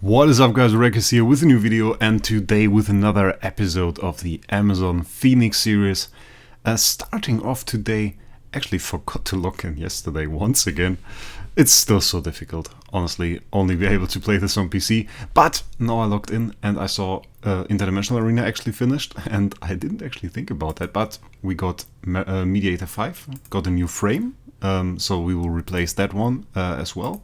What is up, guys? Wraec is here with a new video, and today with another episode of the Amazon Phoenix series. Starting off today, actually forgot to log in yesterday once again. It's still so difficult, honestly, only be able to play this on PC. But now I logged in and I saw Interdimensional Arena actually finished, and I didn't actually think about that, but we got Mediator 5, got a new frame, so we will replace that one as well.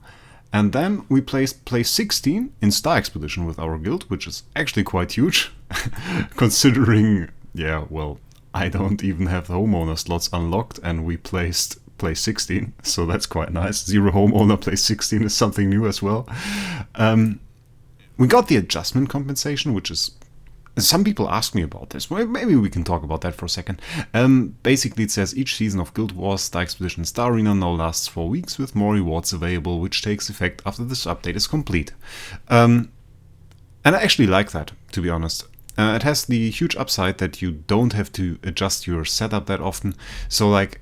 And then we placed place 16 in Star Expedition with our guild, which is actually quite huge, considering, yeah, well, I don't even have the homeowner slots unlocked, and we placed place 16, so that's quite nice. Zero homeowner, place 16 is something new as well. We got the adjustment compensation, which is... Some people ask me about this. Well, maybe we can talk about that for a second. Basically, it says each season of Guild Wars Star Expedition Star Arena now lasts 4 weeks with more rewards available, which takes effect after this update is complete. And I actually like that, to be honest. It has the huge upside that you don't have to adjust your setup that often. So, like,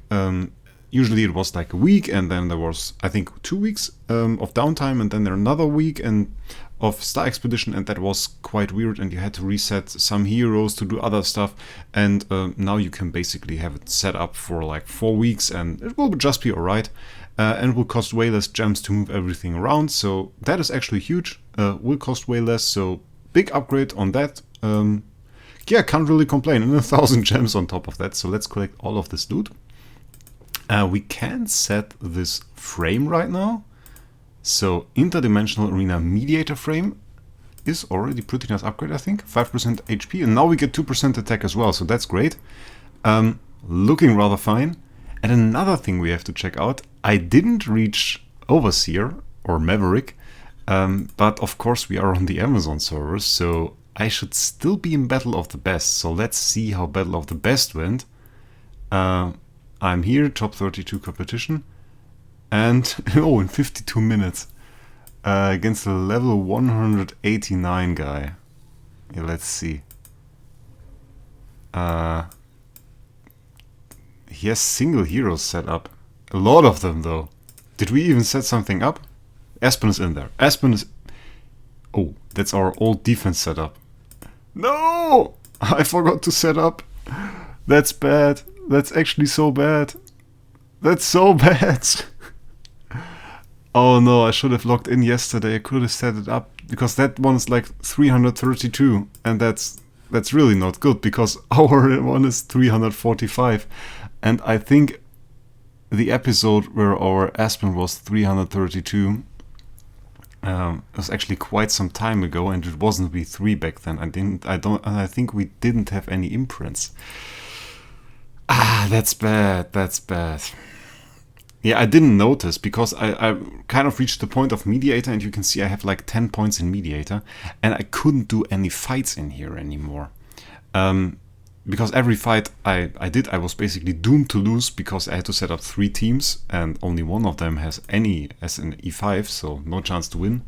usually it was like a week, and then there was, I think, 2 weeks of downtime, and then there another week and of Star Expedition, and that was quite weird, and you had to reset some heroes to do other stuff, and now you can basically have it set up for like 4 weeks, and it will just be alright, and will cost way less gems to move everything around, so that is actually huge. Will cost way less, so big upgrade on that. Yeah, can't really complain, and 1,000 gems on top of that, so let's collect all of this loot. We can set this frame right now. So Interdimensional Arena Mediator frame is already pretty nice upgrade, I think. 5% HP, and now we get 2% attack as well, so that's great. Looking rather fine. And another thing we have to check out, I didn't reach Overseer or Maverick, but of course we are on the Amazon servers, so I should still be in Battle of the Best. So let's see how Battle of the Best went. I'm here, top 32 competition. And, oh, in 52 minutes, against a level 189 guy. Yeah, let's see. He has single heroes set up. A lot of them, though. Did we even set something up? Aspen is in there. Aspen is... Oh, that's our old defense setup. No! I forgot to set up. That's bad. That's actually so bad. That's so bad. Oh no, I should have logged in yesterday. I could have set it up, because that one is like 332, and that's really not good, because our one is 345. And I think the episode where our Aspen was 332 was actually quite some time ago, and it wasn't V3 back then. I think we didn't have any imprints. Ah, that's bad. That's bad. Yeah, I didn't notice, because I kind of reached the point of Mediator, and you can see I have like 10 points in Mediator, and I couldn't do any fights in here anymore. Because every fight I did, I was basically doomed to lose, because I had to set up 3 teams, and only one of them has any as an E5, so no chance to win.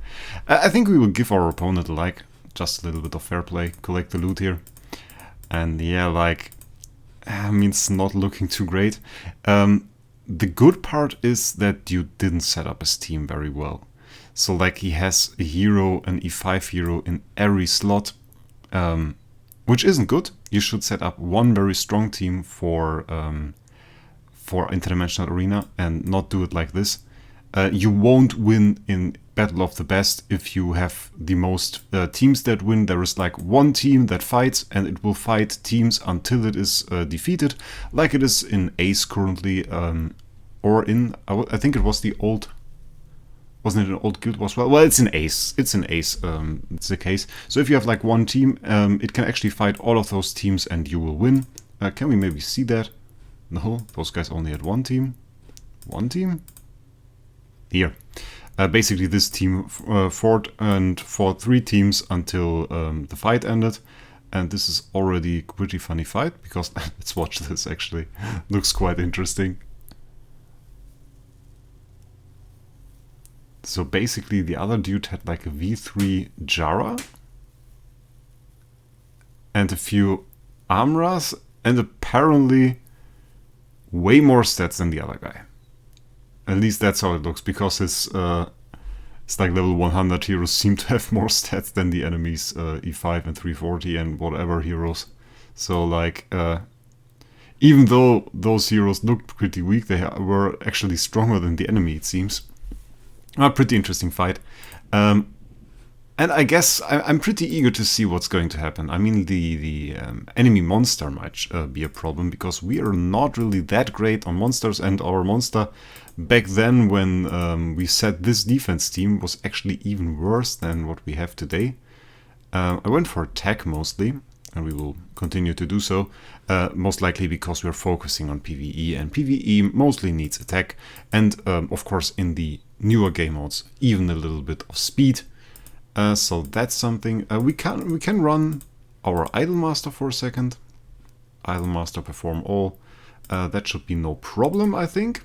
I think we will give our opponent a like, just a little bit of fair play, collect the loot here. And yeah, like, I mean, it's not looking too great. The good part is that you didn't set up his team very well. So like, he has a hero, an E5 hero in every slot, which isn't good. You should set up one very strong team for Interdimensional Arena and not do it like this. You won't win in Battle of the Best if you have the most teams that win. There is like one team that fights, and it will fight teams until it is defeated, like it is in Ace currently, or in, I think it was the old, wasn't it an old Guild Wars? Well, it's in Ace. It's in Ace. It's the case. So if you have like one team, it can actually fight all of those teams, and you will win. Can we maybe see that? No, those guys only had one team. One team? Here. Basically, this team fought 3 teams until the fight ended, and this is already a pretty funny fight, because let's watch this. Actually, looks quite interesting. So basically, the other dude had like a V3 Jara and a few Amras, and apparently way more stats than the other guy. At least that's how it looks, because his It's like level 100 heroes seem to have more stats than the enemies, E5 and 340 and whatever heroes. So like, even though those heroes looked pretty weak, they were actually stronger than the enemy, it seems. A pretty interesting fight. And I guess I'm pretty eager to see what's going to happen. I mean, the enemy monster might be a problem, because we are not really that great on monsters, and our monster back then, when we set this defense team, was actually even worse than what we have today. I went for attack mostly, and we will continue to do so, most likely because we're focusing on PvE, and PvE mostly needs attack, and of course in the newer game modes, even a little bit of speed. So that's something. We can run our Idolmaster for a second. Idolmaster perform all. That should be no problem, I think.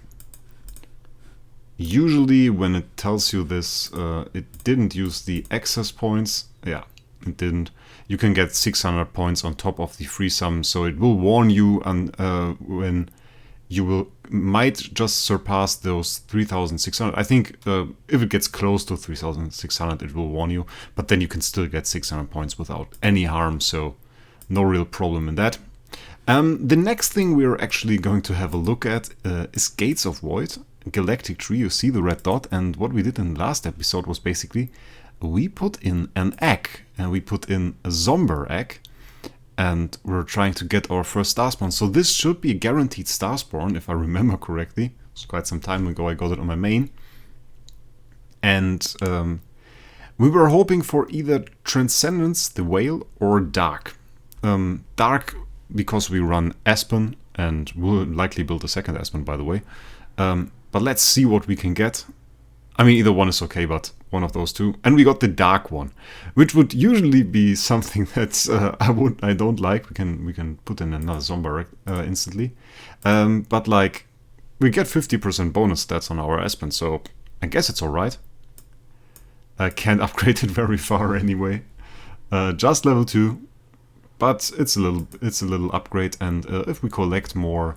Usually when it tells you this, it didn't use the access points. Yeah, it didn't. You can get 600 points on top of the free sum, so it will warn you when you might just surpass those 3,600. I think if it gets close to 3,600, it will warn you, but then you can still get 600 points without any harm, so no real problem in that. The next thing we're actually going to have a look at is Gates of Void, Galactic Tree. You see the red dot, and what we did in the last episode was basically we put in an egg, and we put in a Zomber egg, and we're trying to get our first star spawn. So this should be a guaranteed star spawn, if I remember correctly. It's quite some time ago I got it on my main. And we were hoping for either Transcendence, the Whale, or Dark. Dark, because we run Aspen, and we'll likely build a second Aspen, by the way. But let's see what we can get. I mean, either one is okay, but one of those two. And we got the Dark one, which would usually be something that I don't like. We can put in another Zomber instantly. But like, we get 50% bonus stats on our Aspen, so I guess it's alright. I can't upgrade it very far anyway. Just level 2, but it's a little upgrade. And if we collect more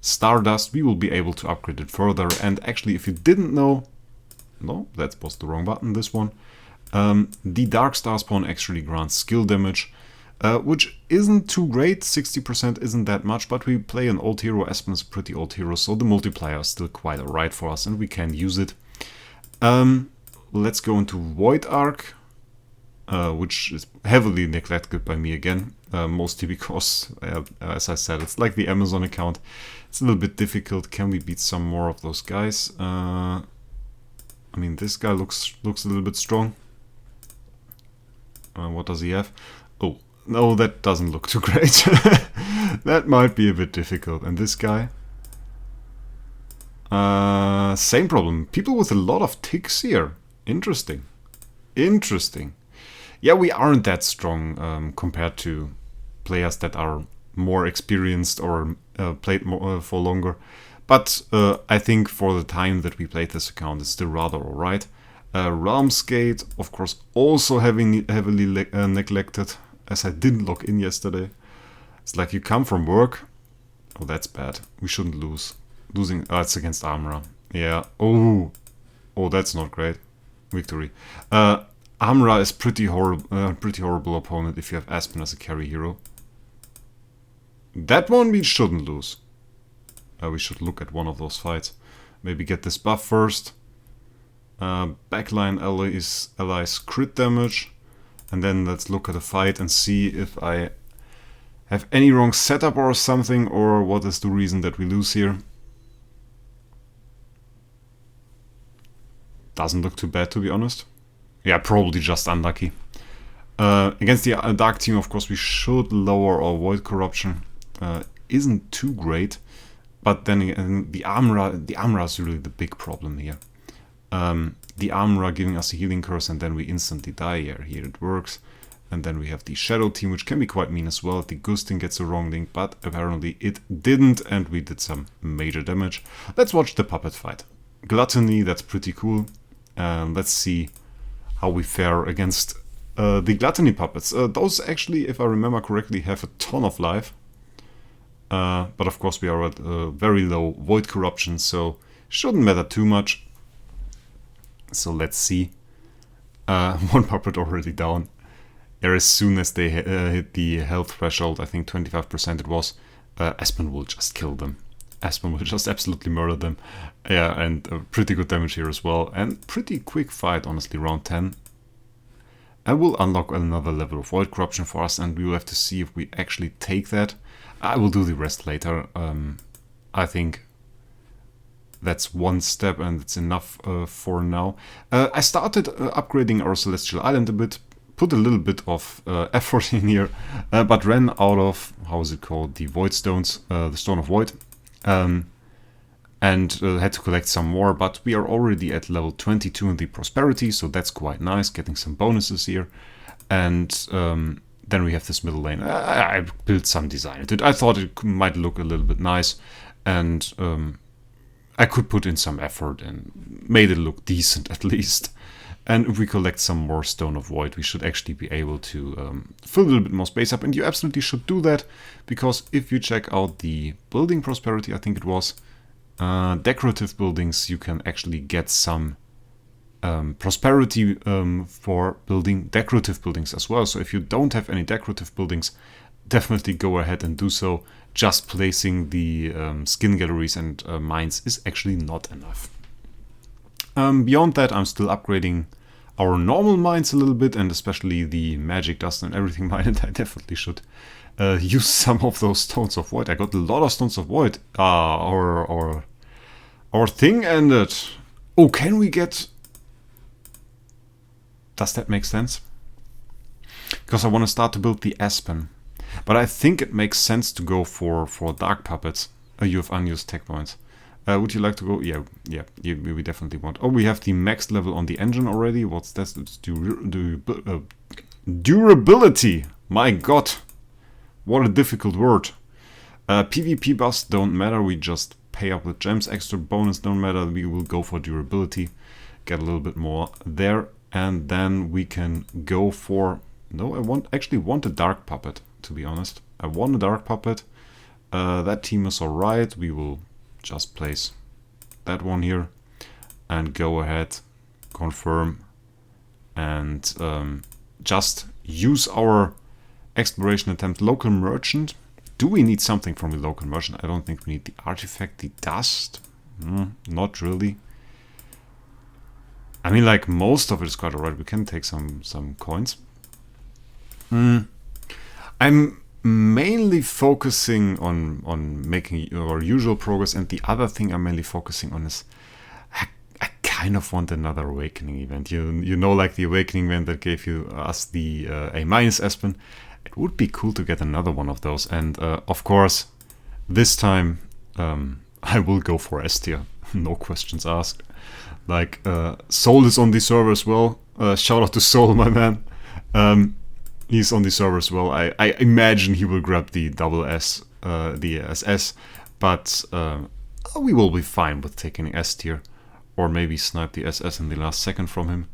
Stardust, we will be able to upgrade it further. And actually, if you didn't know, no, that was the wrong button, this one. The Dark Star Spawn actually grants skill damage, which isn't too great. 60% isn't that much, but we play an old hero. Aspen is a pretty old hero, so the multiplier is still quite alright for us, and we can use it. Let's go into Void Arc, which is heavily neglected by me again, mostly because, as I said, it's like the Amazon account. It's a little bit difficult. Can we beat some more of those guys? I mean, this guy looks a little bit strong. What does he have? Oh, no, that doesn't look too great. That might be a bit difficult. And this guy? Same problem. People with a lot of ticks here. Interesting. Interesting. Yeah, we aren't that strong compared to players that are more experienced or played more, for longer. But I think for the time that we played this account, it's still rather alright. Realmsgate, of course, also heavily neglected, as I didn't log in yesterday. It's like you come from work. Oh, that's bad. We shouldn't lose. Losing, it's against Armora. Yeah. Oh, that's not great. Victory. Armora is pretty horrible opponent if you have Aspen as a carry hero. That one we shouldn't lose. We should look at one of those fights. Maybe get this buff first. Backline allies crit damage. And then let's look at a fight and see if I have any wrong setup or something, or what is the reason that we lose here. Doesn't look too bad, to be honest. Yeah, probably just unlucky. Against the Dark team, of course, we should lower our Void Corruption. Isn't too great. But then again, the Armora is really the big problem here. The Armora giving us a healing curse, and then we instantly die. Here it works. And then we have the Shadow team, which can be quite mean as well. The Gusting gets a wrong link, but apparently it didn't, and we did some major damage. Let's watch the puppet fight. Gluttony, that's pretty cool. Let's see how we fare against the Gluttony puppets. Those actually, if I remember correctly, have a ton of life. But of course we are at very low Void Corruption, so shouldn't matter too much. So let's see. One puppet already down. As soon as they hit the health threshold, I think 25% it was, Espen will just kill them. Espen will just absolutely murder them. Yeah, and pretty good damage here as well. And pretty quick fight, honestly, round 10. I will unlock another level of Void Corruption for us, and we will have to see if we actually take that. I will do the rest later. I think that's one step, and it's enough for now. I started upgrading our Celestial Island a bit. Put a little bit of effort in here, but ran out of, how is it called, the Void Stones, the Stone of Void, and had to collect some more, but we are already at level 22 in the Prosperity, so that's quite nice, getting some bonuses here. And then we have this middle lane. I built some design into it. I thought it might look a little bit nice, and I could put in some effort and made it look decent at least. And if we collect some more Stone of Void, we should actually be able to fill a little bit more space up. And you absolutely should do that, because if you check out the building prosperity, I think it was, decorative buildings, you can actually get some prosperity for building decorative buildings as well. So if you don't have any decorative buildings, definitely go ahead and do so. Just placing the skin galleries and mines is actually not enough. Beyond that, I'm still upgrading our normal mines a little bit, and especially the magic dust and everything mine, and I definitely should use some of those Stones of Void. I got a lot of Stones of Void. Our thing ended. Oh, can we get... Does that make sense? Because I want to start to build the Aspen. But I think it makes sense to go for Dark Puppets. You have unused tech points. Would you like to go? Yeah, we definitely want. Oh, we have the max level on the engine already. What's that? It's durability. My god. What a difficult word. PvP buffs don't matter. We just pay up with gems. Extra bonus don't matter. We will go for durability. Get a little bit more there. And then we can go for... No, I actually want a Dark Puppet, to be honest. I want a Dark Puppet. That team is alright. We will... just place that one here and go ahead, confirm, and just use our exploration attempt. Local merchant. Do we need something from the local merchant? I don't think we need the artifact, the dust. Not really. I mean, like, most of it is quite alright. We can take some coins. I'm mainly focusing on making our usual progress, and the other thing I'm mainly focusing on is I kind of want another awakening event. You know, like the awakening event that gave us the A- Aspen. It would be cool to get another one of those, and of course this time I will go for S tier. No questions asked. Like, Soul is on the server as well. Shout out to Soul, my man. He's on the server as well. I imagine he will grab the double S, the SS, but we will be fine with taking S tier, or maybe snipe the SS in the last second from him.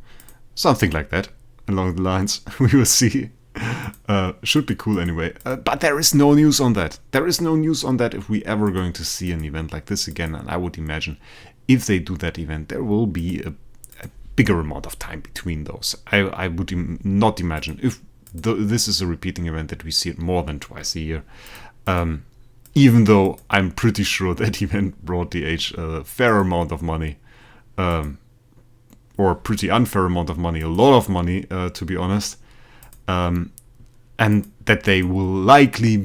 Something like that, along the lines. We will see. Should be cool anyway. But there is no news on that. There is no news on that if we ever going to see an event like this again, and I would imagine if they do that event, there will be a bigger amount of time between those. I would not imagine if this is a repeating event that we see it more than twice a year. Even though I'm pretty sure that event brought the Age a fair amount of money. Or a pretty unfair amount of money. A lot of money, to be honest. And that they will likely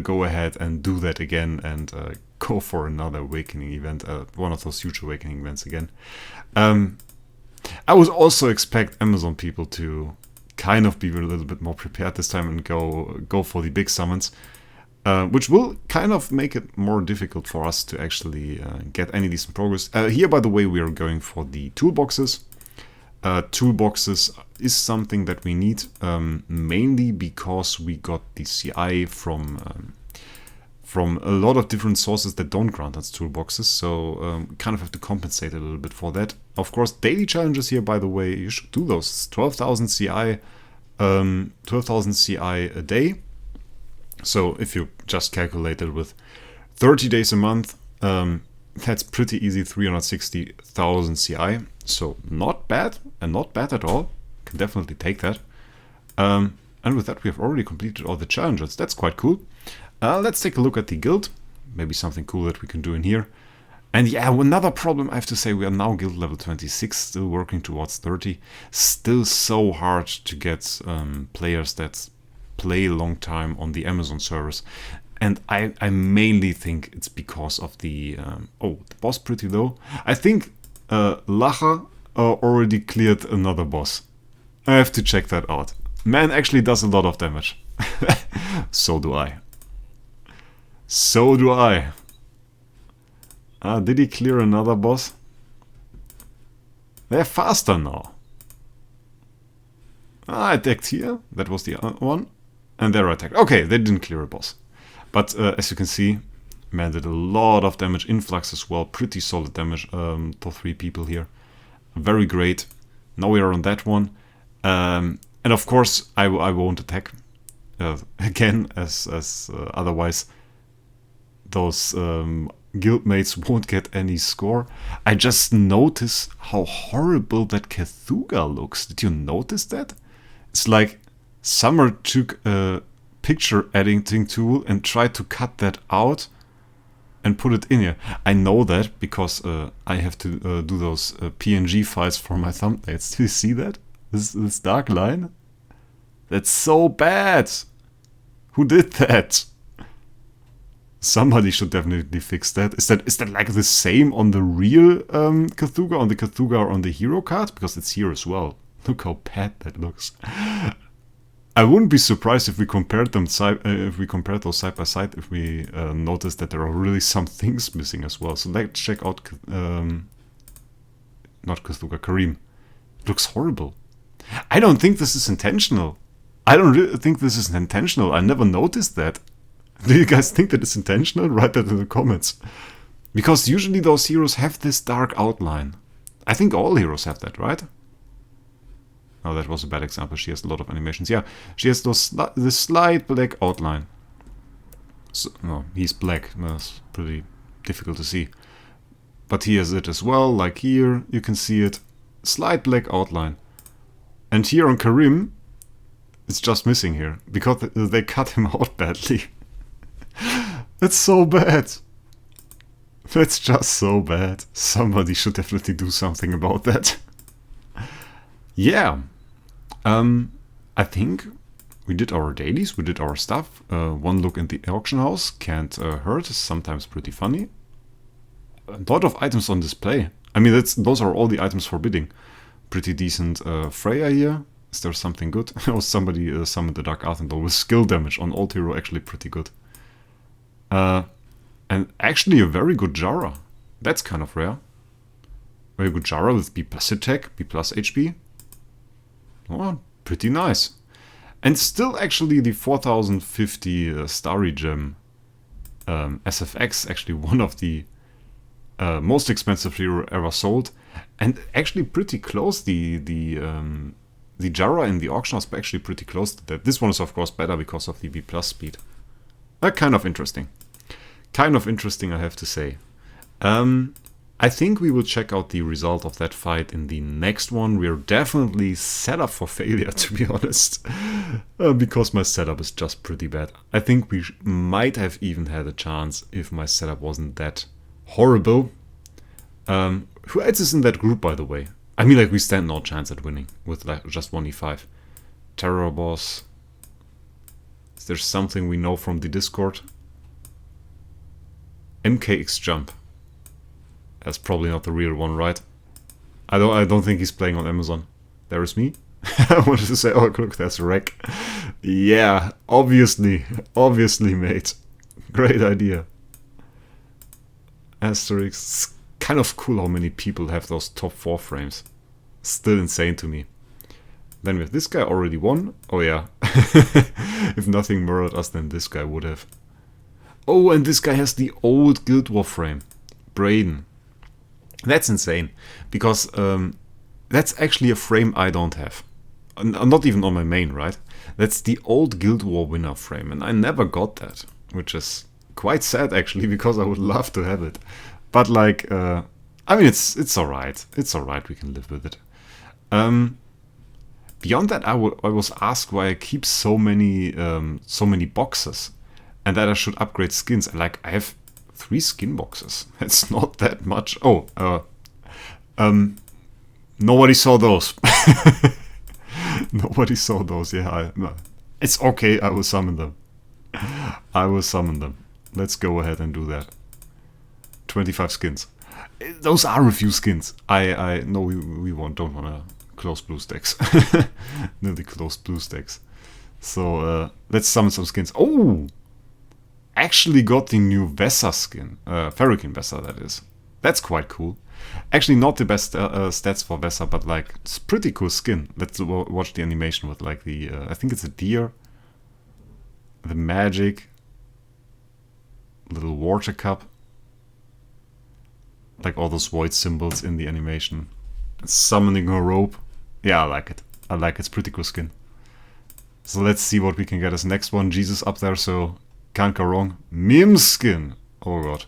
go ahead and do that again and go for another awakening event. One of those huge awakening events again. I would also expect Amazon people to kind of be a little bit more prepared this time and go for the big summons, which will kind of make it more difficult for us to actually get any decent progress. Here, by the way, we are going for the toolboxes. Toolboxes is something that we need, mainly because we got the CI from a lot of different sources that don't grant us toolboxes, so we kind of have to compensate a little bit for that. Of course, daily challenges here, by the way, you should do those. 12,000 CI, 12,000 CI a day. So if you just calculate it with 30 days a month, that's pretty easy, 360,000 CI. So not bad, and not bad at all. Can definitely take that. And with that, we have already completed all the challenges. That's quite cool. Let's take a look at the guild. Maybe something cool that we can do in here. And yeah, another problem, I have to say, we are now guild level 26, still working towards 30. Still so hard to get players that play a long time on the Amazon servers. And I mainly think it's because of the... the boss pretty low. I think Lacha already cleared another boss. I have to check that out. Man actually does a lot of damage. So do I. So do I. Did he clear another boss? They're faster now. I attacked here. That was the other one. And they're attacked. Okay, they didn't clear a boss. But as you can see, man did a lot of damage. Influx as well. Pretty solid damage to 3 people here. Very great. Now we are on that one. And of course, I won't attack. Again, as otherwise those... guildmates won't get any score. I just notice how horrible that Cthulhu looks. Did you notice that? It's like Summer took a picture editing tool and tried to cut that out and put it in here. I know that because I have to do those PNG files for my thumbnails. Do you see that? This dark line? That's so bad! Who did that? Somebody should definitely fix that. Is that like the same on the real Cthulhu, on the Cthulhu or on the hero card? Because it's here as well. Look how bad that looks. I wouldn't be surprised if we compared them those side by side. If we noticed that there are really some things missing as well. So let's check out not Cthulhu, Karim. It looks horrible. I don't think this is intentional. I don't really think this is intentional. I never noticed that. Do you guys think that it's intentional? Write that in the comments. Because usually those heroes have this dark outline. I think all heroes have that, right? Oh, that was a bad example. She has a lot of animations. Yeah, she has this slight black outline. So, no, he's black. That's pretty difficult to see. But he has it as well. Like here, you can see it. Slight black outline. And here on Karim, it's just missing here. Because they cut him out badly. That's so bad. That's just so bad. Somebody should definitely do something about that. Yeah. I think we did our dailies, we did our stuff. One look in the auction house can't hurt. Sometimes pretty funny. A lot of items on display. I mean, those are all the items for bidding. Pretty decent Freya here. Is there something good? Oh, somebody summoned the Dark Arthur with skill damage on old hero. Actually pretty good. And actually a very good Jara. That's kind of rare. Very good Jara with B plus attack, B plus HP. Oh, pretty nice. And still actually the 4050 Starry Gem SFX, actually one of the most expensive hero ever sold. And actually pretty close, the Jara in the auction was actually pretty close to that. This one is of course better because of the B plus speed. Kind of interesting. Kind of interesting, I have to say. I think we will check out the result of that fight in the next one. We're definitely set up for failure, to be honest. Because my setup is just pretty bad. I think we might have even had a chance if my setup wasn't that horrible. Who else is in that group, by the way? I mean, like, we stand no chance at winning with like just 1e5. Terror boss. Is there something we know from the Discord? MKX Jump. That's probably not the real one, right? I don't think he's playing on Amazon. There is me. I wanted to say, oh look, that's Wraec. Yeah, obviously, mate. Great idea. Asterix. It's kind of cool how many people have those top 4 frames. Still insane to me. Then we have this guy already won. Oh yeah. If nothing murdered us, then this guy would have. Oh, and this guy has the old Guild War frame. Braden. That's insane. Because that's actually a frame I don't have. Not even on my main, right? That's the old Guild War winner frame. And I never got that. Which is quite sad, actually, because I would love to have it. But, like, I mean, it's alright. It's alright, we can live with it. Beyond that, I was asked why I keep so many boxes, and that I should upgrade skins. Like, I have 3 skin boxes. It's not that much. Oh, nobody saw those. Nobody saw those. Yeah, it's okay. I will summon them. I will summon them. Let's go ahead and do that. 25 skins. Those are a few skins. I know we don't want to close blue stacks. Nearly closed blue stacks. So let's summon some skins. Oh! Actually got the new Vesa skin. Ferrican Vesa, that is. That's quite cool. Actually not the best stats for Vesa, but like, it's pretty cool skin. Let's watch the animation with like the, I think it's a deer. The magic. Little water cup. Like all those void symbols in the animation. Summoning a rope. Yeah, I like it. I like it. It's pretty cool skin. So let's see what we can get as next one. Jesus up there, so can't go wrong. Mim skin. Oh god.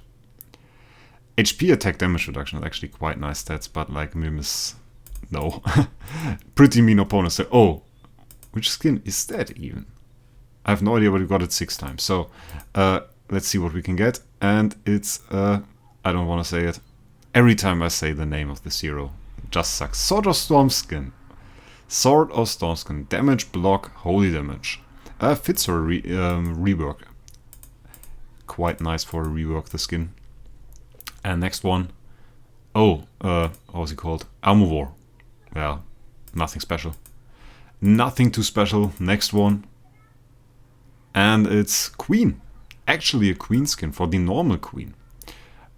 HP attack damage reduction is actually quite nice stats, but like Mim is... no. Pretty mean opponents. Oh, which skin is that even? I have no idea, but we got it 6 times. So let's see what we can get. And it's... I don't want to say it. Every time I say the name of this hero, it just sucks. Sword of Storm skin. Sword of Storm skin. Damage, block, holy damage. Fits for a rework. Quite nice for a rework, the skin. And next one. Oh, what was he called? Armor. Yeah, nothing special. Nothing too special. Next one. And it's Queen. Actually a Queen skin for the normal Queen.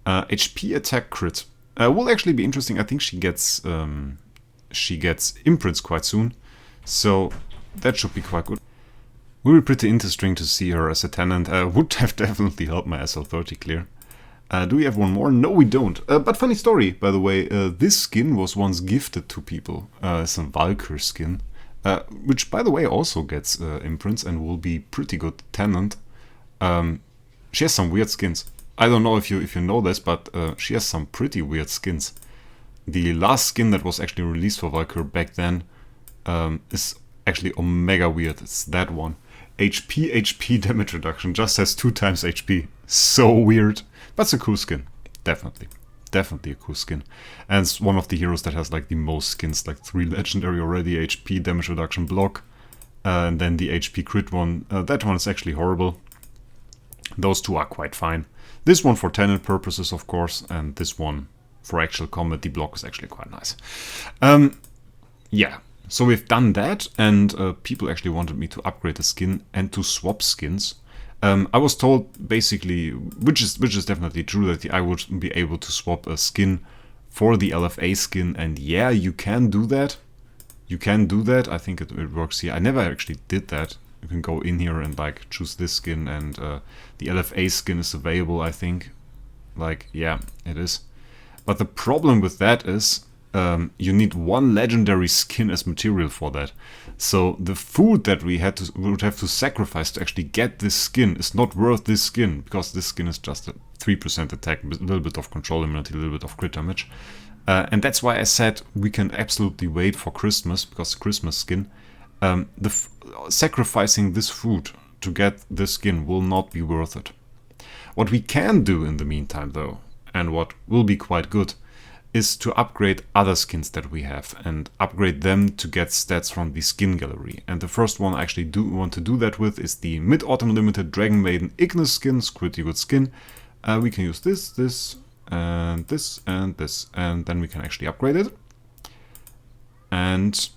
HP attack crit. Will actually be interesting. I think she gets imprints quite soon. So that should be quite good. Will be pretty interesting to see her as a tenant. Would have definitely helped my SL30 clear. Do we have one more? No, we don't. But funny story, by the way. This skin was once gifted to people. Some Valkyr skin. Which, by the way, also gets imprints and will be pretty good tenant. She has some weird skins. I don't know if you know this, but she has some pretty weird skins. The last skin that was actually released for Valkyr back then is actually omega weird. It's that one. HP damage reduction, just has 2 times HP. So weird. But it's a cool skin. Definitely. Definitely a cool skin. And it's one of the heroes that has like the most skins, like 3 legendary already. HP damage reduction block. And then the HP crit one. That one is actually horrible. Those 2 are quite fine. This one for tenant purposes, of course, and this one for actual combat. The block is actually quite nice. Yeah, so we've done that, and people actually wanted me to upgrade the skin and to swap skins. I was told, basically, which is definitely true, that I would be able to swap a skin for the LFA skin, and yeah, you can do that. You can do that. I think it works here. I never actually did that. You can go in here and like choose this skin, and the LFA skin is available, I think. Like, yeah, it is. But the problem with that is you need 1 legendary skin as material for that. So the food that we would have to sacrifice to actually get this skin is not worth this skin, because this skin is just a 3% attack, a little bit of control immunity, a little bit of crit damage. And that's why I said we can absolutely wait for Christmas, because the Christmas skin, sacrificing this food to get this skin will not be worth it. What we can do in the meantime, though, and what will be quite good, is to upgrade other skins that we have and upgrade them to get stats from the skin gallery. And the first one I actually want to do that with is the Mid-Autumn Limited Dragon Maiden Ignis skin. It's pretty good skin. We can use this, and this, and this, and then we can actually upgrade it. And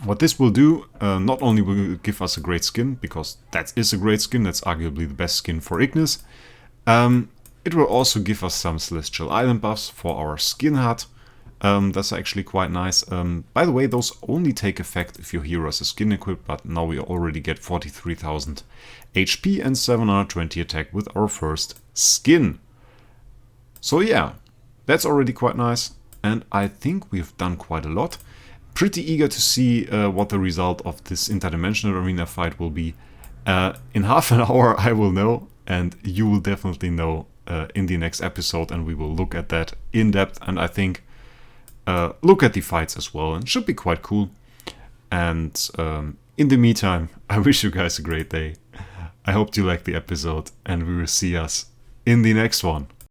what this will do, not only will it give us a great skin, because that is a great skin, that's arguably the best skin for Ignis, it will also give us some Celestial Island buffs for our skin hut. That's actually quite nice. By the way, those only take effect if your hero has a skin equipped, but now we already get 43,000 HP and 720 attack with our first skin. So yeah, that's already quite nice, and I think we've done quite a lot. Pretty eager to see what the result of this interdimensional arena fight will be. In half an hour I will know, and you will definitely know in the next episode, and we will look at that in depth, and I think look at the fights as well, and should be quite cool. And in the meantime, I wish you guys a great day. I hope you liked the episode, and we will see us in the next one.